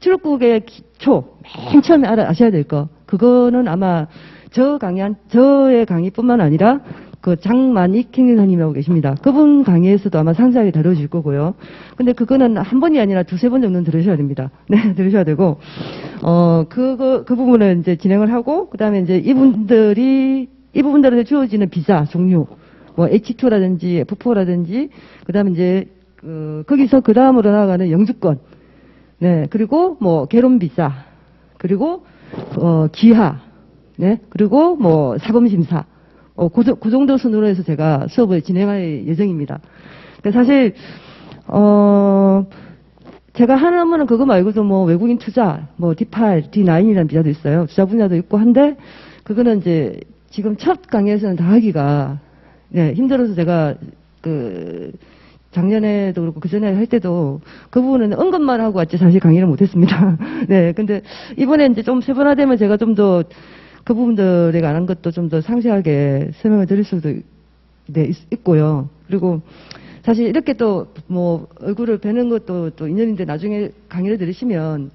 출국의 기초, 맨 처음에 아셔야 될 거. 그거는 아마 저의 강의뿐만 아니라 그 장만익 행정사님이라고 계십니다. 그분 강의에서도 아마 상세하게 다뤄질 거고요. 근데 그거는 한 번이 아니라 두세 번 정도는 들으셔야 됩니다. 네, 들으셔야 되고, 그 부분을 이제 진행을 하고, 그 다음에 이제 이 부분들한테 주어지는 비자 종류, 뭐 H2라든지 F4라든지, 그 다음에 이제, 거기서 그 다음으로 나아가는 영주권, 네, 그리고 뭐 결혼 비자, 그리고, 기하, 네, 그리고 뭐 사검심사, 그 정도 순으로 해서 제가 수업을 진행할 예정입니다. 사실, 제가 하는 업무는 그거 말고도 뭐 외국인 투자, 뭐 D8, D9이라는 비자도 있어요. 투자 분야도 있고 한데, 그거는 이제 지금 첫 강의에서는 다 하기가, 네, 힘들어서 제가 작년에도 그렇고 그 전에 할 때도 그 부분은 언급만 하고 왔지 사실 강의를 못했습니다. 네, 근데 이번에 이제 좀 세분화되면 제가 좀 더 그 부분들에 관한 것도 좀 더 상세하게 설명을 드릴 수도 네, 있고요. 그리고 사실 이렇게 또 뭐 얼굴을 뵈는 것도 또 인연인데 나중에 강의를 들으시면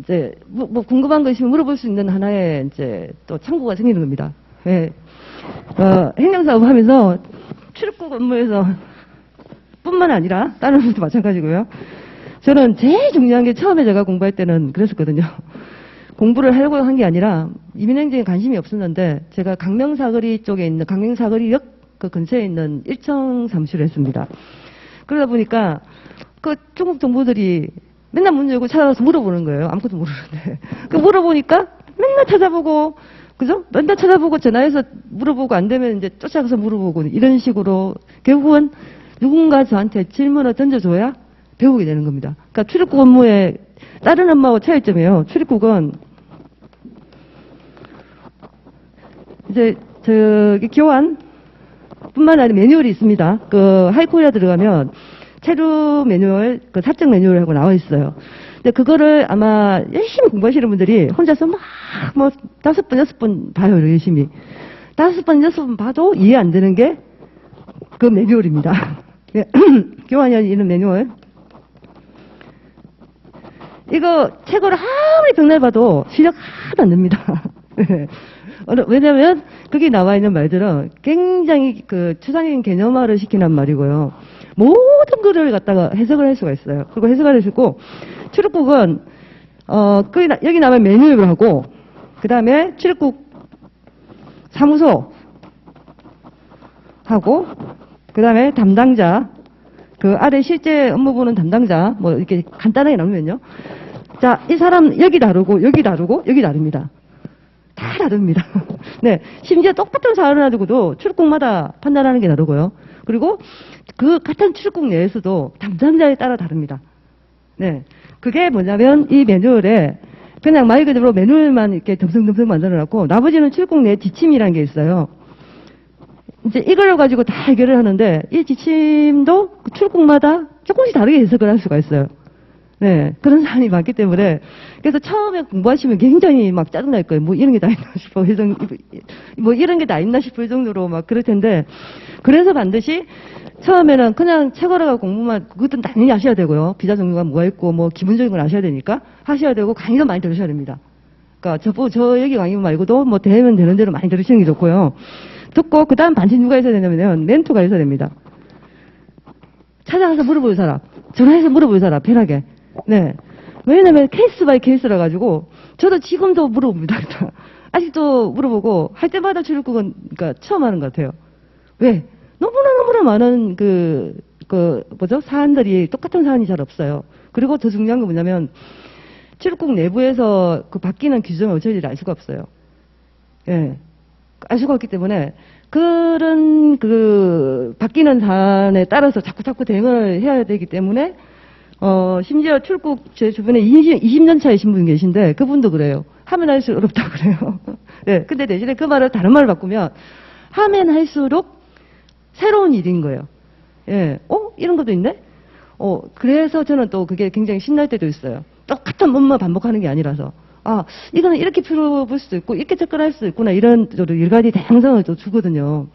이제 뭐 궁금한 거 있으면 물어볼 수 있는 하나의 이제 또 창구가 생기는 겁니다. 네. 행정사업 하면서 출입국 업무에서 뿐만 아니라 다른 것도 마찬가지고요. 저는 제일 중요한 게 처음에 제가 공부할 때는 그랬었거든요. 공부를 하려고 한 게 아니라 이민행정에 관심이 없었는데 제가 강명사거리 쪽에 있는 강명사거리역 그 근처에 있는 1청 사무실을 했습니다. 그러다 보니까 그 중국 정보들이 맨날 문 열고 찾아와서 물어보는 거예요. 아무것도 모르는데. 그 물어보니까 맨날 찾아보고 그죠? 맨날 찾아보고 전화해서 물어보고 안 되면 이제 쫓아가서 물어보고 이런 식으로 결국은 누군가 저한테 질문을 던져줘야 배우게 되는 겁니다. 그러니까 출입국 업무에 다른 업무하고 차이점이에요. 출입국은 이제 저기 교환 뿐만 아니라 매뉴얼이 있습니다. 그 하이코리아 들어가면 체류 매뉴얼, 그 사적 매뉴얼하고 나와 있어요. 근데 그거를 아마 열심히 공부하시는 분들이 혼자서 막 뭐 5번, 6번 봐요, 열심히. 5번, 6번 봐도 이해 안 되는 게 그 매뉴얼입니다. 교환이 이런 매뉴얼. 이거 책으로 아무리 백날 봐도 시력 하나도 안 됩니다. 왜냐면 거기 나와 있는 말들은 굉장히 그 추상적인 개념화를 시키는 말이고요. 모든 글을 갖다가 해석을 할 수가 있어요. 그리고 해석을 해주고 출입국은 여기 나와 매뉴얼을 하고 그 다음에 출입국 사무소 하고 그 다음에 담당자 그 아래 실제 업무 보는 담당자 뭐 이렇게 간단하게 나누면요. 자, 이 사람 여기 다르고 여기 다르고 여기 다릅니다. 다 다릅니다. 네, 심지어 똑같은 사안을 가지고도 출입국마다 판단하는 게 다르고요. 그리고 그 같은 출입국 내에서도 담당자에 따라 다릅니다. 네, 그게 뭐냐면 이 매뉴얼에 그냥 말 그대로 매뉴얼만 이렇게 듬성듬성 만들어놨고 나머지는 출입국 내 지침이라는 게 있어요. 이제 이걸 가지고 다 해결을 하는데 이 지침도 출국마다 조금씩 다르게 해석을 할 수가 있어요. 네, 그런 사안이 많기 때문에 그래서 처음에 공부하시면 굉장히 막 짜증날 거예요. 뭐 이런 게 다 있나 싶어 뭐 이런 게 다 있나 싶을 정도로 막 그럴 텐데 그래서 반드시 처음에는 그냥 책 알아가 공부만 그것도 당연히 하셔야 되고요. 비자 종류가 뭐가 있고 뭐 기본적인 걸 아셔야 되니까 하셔야 되고 강의도 많이 들으셔야 됩니다. 그러니까 저 여기 강의 말고도 뭐 되면 되는 대로 많이 들으시는 게 좋고요. 듣고 그 다음 반드시 누가 있어야 되냐면 멘토가 있어야 됩니다. 찾아가서 물어볼 사람, 전화해서 물어볼 사람 편하게. 네. 왜냐면 케이스 바이 케이스라 가지고 저도 지금도 물어봅니다. 아직도 물어보고 할 때마다 출입국은 그러니까 처음 하는 것 같아요. 왜? 너무나 많은 사안들이 똑같은 사안이 잘 없어요. 그리고 더 중요한 건 뭐냐면 출입국 내부에서 그 바뀌는 규정을 어쩌지 알 수가 없어요. 예. 알 수가 없기 때문에 그런 바뀌는 사안에 따라서 자꾸 대응을 해야 되기 때문에 심지어 출국 제 주변에 20년 차이신 분 계신데 그분도 그래요. 하면 할수록 어렵다고 그래요. 네, 근데 대신에 그 말을 다른 말을 바꾸면 하면 할수록 새로운 일인 거예요. 예, 이런 것도 있네? 그래서 저는 또 그게 굉장히 신날 때도 있어요. 똑같은 것만 반복하는 게 아니라서. 이거는 이렇게 풀어볼 수도 있고, 이렇게 접근할 수도 있구나, 이런 여러 가지 다양성을 또 주거든요.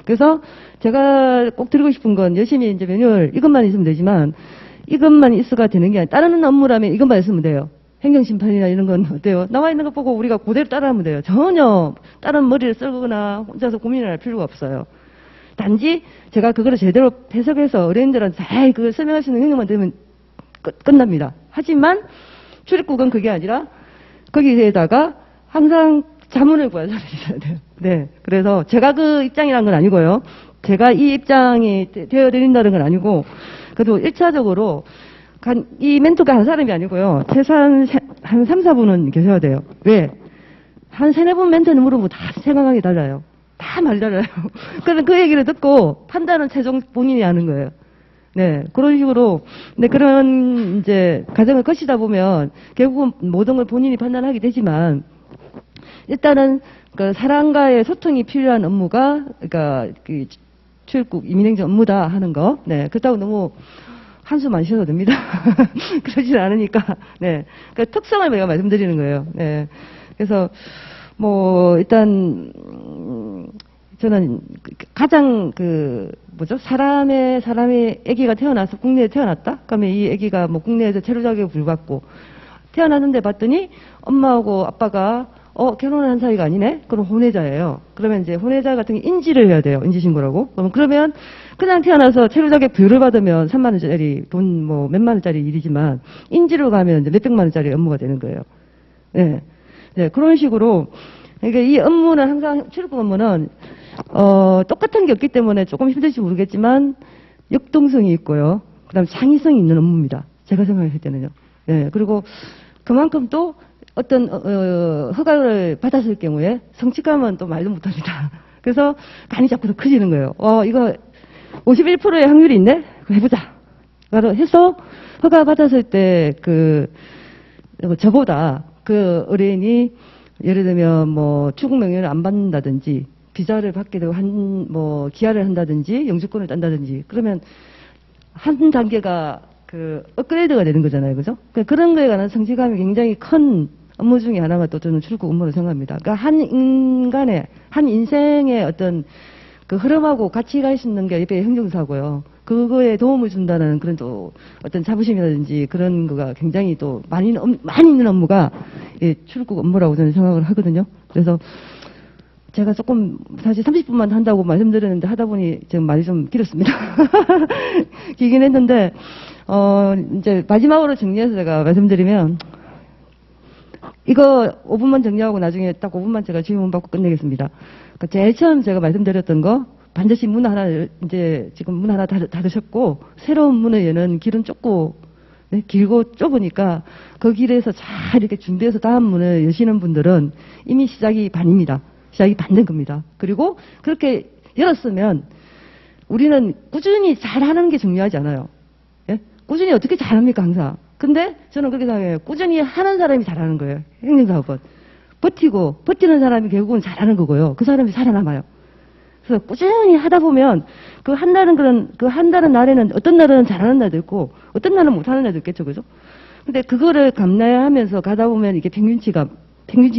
그래서 제가 꼭 드리고 싶은 건 열심히 이제 매뉴얼 이것만 있으면 되지만, 이것만 있어가 되는 게 아니라, 다른 업무라면 이것만 있으면 돼요. 행정심판이나 이런 건 어때요? 나와 있는 거 보고 우리가 그대로 따라하면 돼요. 전혀 다른 머리를 쓰거나 혼자서 고민을 할 필요가 없어요. 단지 제가 그거를 제대로 해석해서 어린이들한테 잘 그걸 설명할 수 있는 능력만 되면 끝납니다. 하지만 출입국은 그게 아니라 거기에다가 항상 자문을 구할 사람이 있어야 돼요. 네. 그래서 제가 그 입장이란 건 아니고요. 제가 이 입장이 되어드린다는 건 아니고, 그래도 1차적으로 이 멘토가 한 사람이 아니고요. 최소한 한 3, 4분은 계셔야 돼요. 왜? 한 3, 4분 멘토는 물어보고 다 생각하기 달라요. 다 말이 달라요. 그래서 그 얘기를 듣고 판단은 최종 본인이 하는 거예요. 네, 그런 식으로, 네, 그런, 이제, 과정을 거치다 보면, 결국은 모든 걸 본인이 판단하게 되지만, 일단은, 그, 사람과의 소통이 필요한 업무가, 그러니까, 그, 출입국 이민행정 업무다 하는 거, 네, 그렇다고 너무 한숨 안 쉬어도 됩니다. 그러진 않으니까, 네. 그 특성을 내가 말씀드리는 거예요. 네. 그래서, 뭐, 일단, 저는 가장 사람의 아기가 태어나서 국내에 태어났다? 그러면 이 아기가 뭐 국내에서 체류 자격을 불받고 태어났는데 봤더니 엄마하고 아빠가 결혼한 사이가 아니네? 그럼 혼외자예요. 그러면 이제 혼외자 같은 게 인지를 해야 돼요. 인지신고라고. 그러면 그냥 태어나서 체류 자격 부여를 받으면 3만 원짜리 돈 뭐 몇만 원짜리 일이지만 인지로 가면 이제 몇백만 원짜리 업무가 되는 거예요. 네. 네, 그런 식으로 그러니까 이 업무는 항상 출입국 업무는 똑같은 게 없기 때문에 조금 힘들지 모르겠지만 역동성이 있고요. 그다음에 창의성이 있는 업무입니다. 제가 생각했을 때는요. 예. 그리고 그만큼 또 어떤 허가를 받았을 경우에 성취감은 또 말도 못합니다. 그래서 간이 자꾸 더 커지는 거예요. 이거 51%의 확률이 있네? 그거 해보자. 바로 해서 허가 받았을 때 저보다 그 의뢰인이 예를 들면 뭐 출국 명령을 안 받는다든지 비자를 받게 되고 기하를 한다든지 영주권을 딴다든지 그러면 한 단계가 업그레이드가 되는 거잖아요. 그죠? 그런 거에 관한 성취감이 굉장히 큰 업무 중에 하나가 또 저는 출국 업무로 생각합니다. 그러니까 한 인생의 어떤 그 흐름하고 같이 갈 수 있는 게 옆에 행정사고요. 그거에 도움을 준다는 그런 또 어떤 자부심이라든지 그런 거가 굉장히 또 많이 있는 업무가 출국 업무라고 저는 생각을 하거든요. 그래서 제가 조금 사실 30분만 한다고 말씀드렸는데 하다 보니 지금 말이 좀 길었습니다. 길긴 했는데 이제 마지막으로 정리해서 제가 말씀드리면 이거 5분만 정리하고 나중에 딱 5분만 제가 질문 받고 끝내겠습니다. 그러니까 제일 처음 제가 말씀드렸던 거 반드시 문 하나 이제 지금 문 하나 닫으셨고 새로운 문을 여는 길은 좁고 네, 길고 좁으니까 그 길에서 잘 이렇게 준비해서 다음 문을 여시는 분들은 이미 시작이 반입니다. 시작이 반 된 겁니다. 그리고 그렇게 열었으면 우리는 꾸준히 잘하는 게 중요하지 않아요. 예? 꾸준히 어떻게 잘합니까 항상. 근데 저는 그렇게 생각해요. 꾸준히 하는 사람이 잘하는 거예요. 행정사업은. 버티는 사람이 결국은 잘하는 거고요. 그 사람이 살아남아요. 그래서 꾸준히 하다 보면 그 한다는 날에는 어떤 날은 잘하는 날도 있고 어떤 날은 못하는 날도 있겠죠. 그죠? 근데 그거를 감내하면서 가다 보면 이게 평균치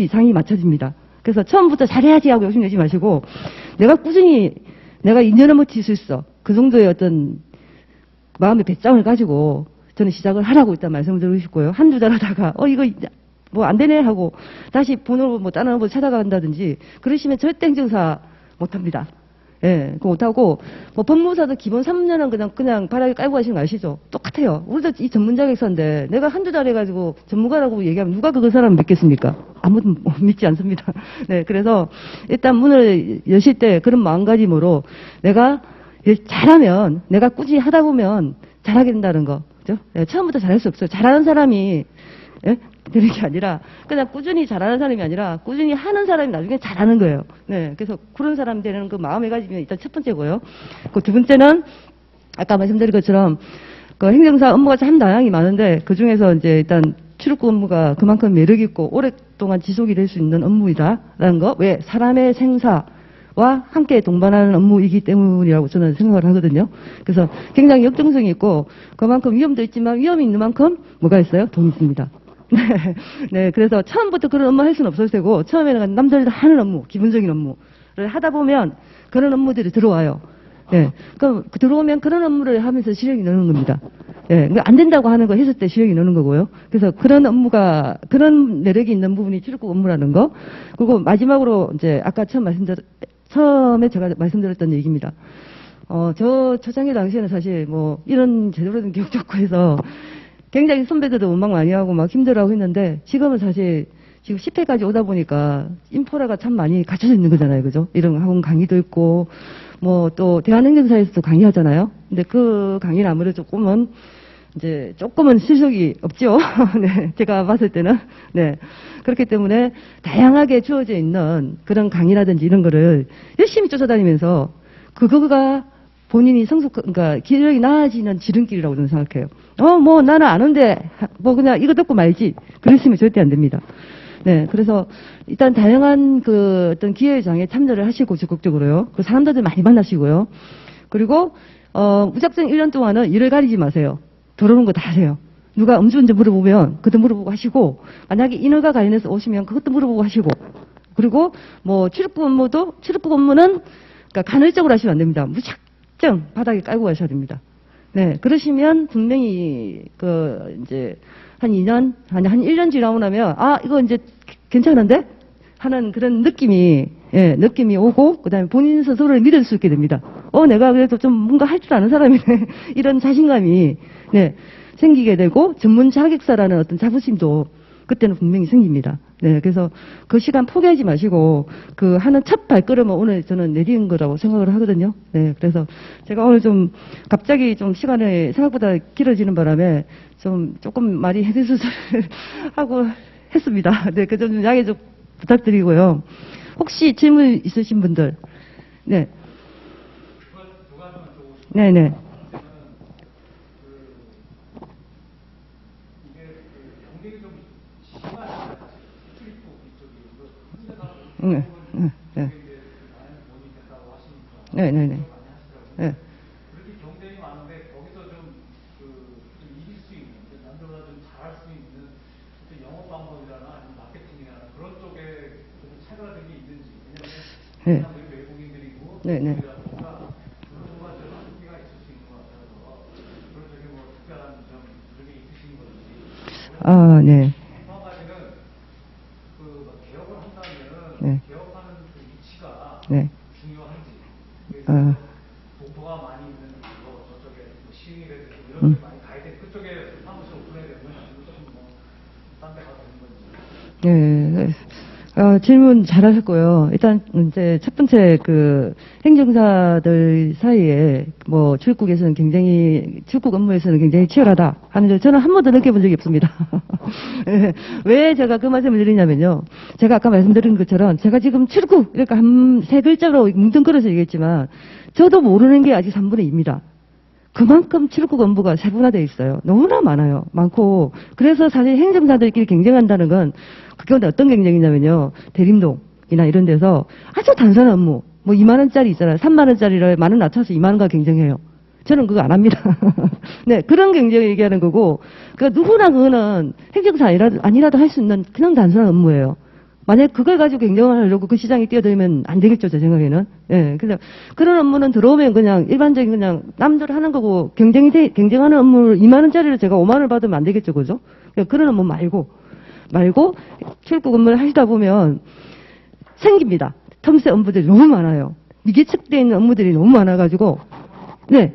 이상이 맞춰집니다. 그래서 처음부터 잘해야지 하고 욕심 내지 마시고 내가 2년을 버틸 수 있어. 그 정도의 어떤 마음의 배짱을 가지고 저는 시작을 하라고 일단 말씀을 드리고 싶고요. 한두 달 하다가 이거 뭐 안 되네 하고 다시 번호 뭐 다른 번 찾아간다든지 그러시면 절대 행정사 못합니다. 예, 그거 못하고 뭐 법무사도 기본 3년은 그냥 바닥에 깔고 가시는 거 아시죠? 똑같아요. 우리도 이 전문 자격사인데 내가 한두 달 해가지고 전문가라고 얘기하면 누가 그 사람 믿겠습니까? 아무도 믿지 않습니다. 네, 그래서 일단 문을 여실 때 그런 마음가짐으로 내가 잘하면 내가 꾸준히 하다 보면 잘하게 된다는 거. 그죠? 네, 처음부터 잘할 수 없어요. 잘하는 사람이 되는 게 아니라 그냥 꾸준히 잘하는 사람이 아니라 꾸준히 하는 사람이 나중에 잘하는 거예요. 네, 그래서 그런 사람 되는 그 마음을 가지면 일단 첫 번째고요. 그 두 번째는 아까 말씀드린 것처럼 그 행정사 업무가 참 다양히 많은데 그 중에서 이제 일단 출입국 업무가 그만큼 매력 있고 오랫동안 지속이 될 수 있는 업무이다라는 거. 왜? 사람의 생사와 함께 동반하는 업무이기 때문이라고 저는 생각을 하거든요. 그래서 굉장히 역동성이 있고 그만큼 위험도 있지만 위험이 있는 만큼 뭐가 있어요? 돈이 있습니다. 네, 그래서 처음부터 그런 업무 할 수는 없을 테고 처음에는 남들도 하는 업무, 기본적인 업무를 하다 보면 그런 업무들이 들어와요. 예. 그럼 들어오면 그런 업무를 하면서 실력이 느는 겁니다. 예. 그러니까 안 된다고 하는 거 했을 때 실력이 느는 거고요. 그래서 그런 업무가, 그런 내력이 있는 부분이 출입국 업무라는 거. 그리고 마지막으로 이제 아까 처음에 제가 말씀드렸던 얘기입니다. 저 초창기 당시에는 사실 뭐 이런 제대로 된 교육 좋고 해서 굉장히 선배들도 원망 많이 하고 막 힘들어하고 했는데 지금은 사실 지금 10회까지 오다 보니까 인프라가 참 많이 갖춰져 있는 거잖아요. 그죠? 이런 학원 강의도 있고 뭐 또 대한행정사에서도 강의하잖아요. 근데 그 강의는 아무래도 조금은 실속이 없죠. 네. 제가 봤을 때는. 네. 그렇기 때문에 다양하게 주어져 있는 그런 강의라든지 이런 거를 열심히 쫓아다니면서 그거가 본인이 그러니까 기력이 나아지는 지름길이라고 저는 생각해요. 뭐 나는 아는데 뭐 그냥 이거 듣고 말지. 그랬으면 절대 안 됩니다. 네, 그래서 일단 다양한 그 어떤 기회장에 참여를 하시고 적극적으로요. 그 사람들도 많이 만나시고요. 그리고 무작정 1년 동안은 일을 가리지 마세요. 들어오는 거 다 하세요. 누가 음주운전 물어보면 그것도 물어보고 하시고 만약에 인허가 관련해서 오시면 그것도 물어보고 하시고 그리고 뭐 출입국 업무는 그러니까 간헐적으로 하시면 안 됩니다. 무작정 바닥에 깔고 가셔야 됩니다. 네, 그러시면 분명히 이제 한 2년, 한 1년 지나고 나면 이거 이제 괜찮은데? 하는 그런 느낌이 오고 그다음에 본인 스스로를 믿을 수 있게 됩니다. 내가 그래도 좀 뭔가 할 줄 아는 사람이네. 이런 자신감이 생기게 되고 전문 자격사라는 어떤 자부심도 그때는 분명히 생깁니다. 네, 그래서 그 시간 포기하지 마시고 그 하는 첫 발걸음은 오늘 저는 내린 거라고 생각을 하거든요. 네, 그래서 제가 오늘 좀 갑자기 좀 시간이 생각보다 길어지는 바람에 조금 말이 헤드스스를 하고 했습니다. 네, 그 점 좀 양해 좀 부탁드리고요. 혹시 질문 있으신 분들? 네. 네네. 네. 네네네. 네. 그렇게 경쟁이 많은데 거기서 좀 이길 수 있는, 남들보다 좀 잘할 수 있는 영업 방법이라나 아니면 마케팅이라나 그런 쪽에 좀 차별화된 게 있는지. 왜냐하면 우리 외국인들이고 네네. 뭔가 그런 거가 좀 한계가 있을 수 있는 것 같아서 그런 쪽에 뭐 특별한 좀 그런 게 있으신 건지. 네. 한 가지는 개혁을 한다면 네. 개혁하는 그 위치가 네. 중요한지. 공포가 많이 있는 저쪽에 시흥이라든지 이런 데 많이 가야 돼. 그쪽에 사무실 오픈해야 되면 조금 딴 데 가도 되는 건지. 네. 질문 잘하셨고요. 일단 이제 첫 번째 행정사들 사이에 뭐 출국에서는 출국 업무에서는 굉장히 치열하다 하는 저는 한 번도 느껴본 적이 없습니다. 네. 왜 제가 그 말씀을 드리냐면요. 제가 아까 말씀드린 것처럼 제가 지금 출국 이렇게 세 글자로 뭉뚱그려서 얘기했지만 저도 모르는 게 아직 3분의 2입니다. 그만큼 출국 업무가 세분화되어 있어요. 너무나 많아요. 많고. 그래서 사실 행정사들끼리 경쟁한다는 건 그게 어떤 경쟁이냐면요. 대림동이나 이런 데서 아주 단순한 업무. 뭐 2만 원짜리 있잖아요. 3만 원짜리를 만 원 낮춰서 2만 원과 경쟁해요. 저는 그거 안 합니다. 네, 그런 경쟁을 얘기하는 거고. 그러니까 누구나 그거는 행정사 아니라도 할 수 있는 그냥 단순한 업무예요. 만약 그걸 가지고 경쟁을 하려고 그 시장에 뛰어들면 안 되겠죠, 제 생각에는. 예, 그래서 그런 업무는 들어오면 그냥 일반적인 그냥 남들 하는 거고 경쟁하는 업무를 2만 원짜리를 제가 5만 원을 받으면 안 되겠죠, 그죠? 그러니까 그런 업무 말고 출국 업무를 하시다 보면 생깁니다. 틈새 업무들이 너무 많아요. 미개척되어 있는 업무들이 너무 많아가지고, 네.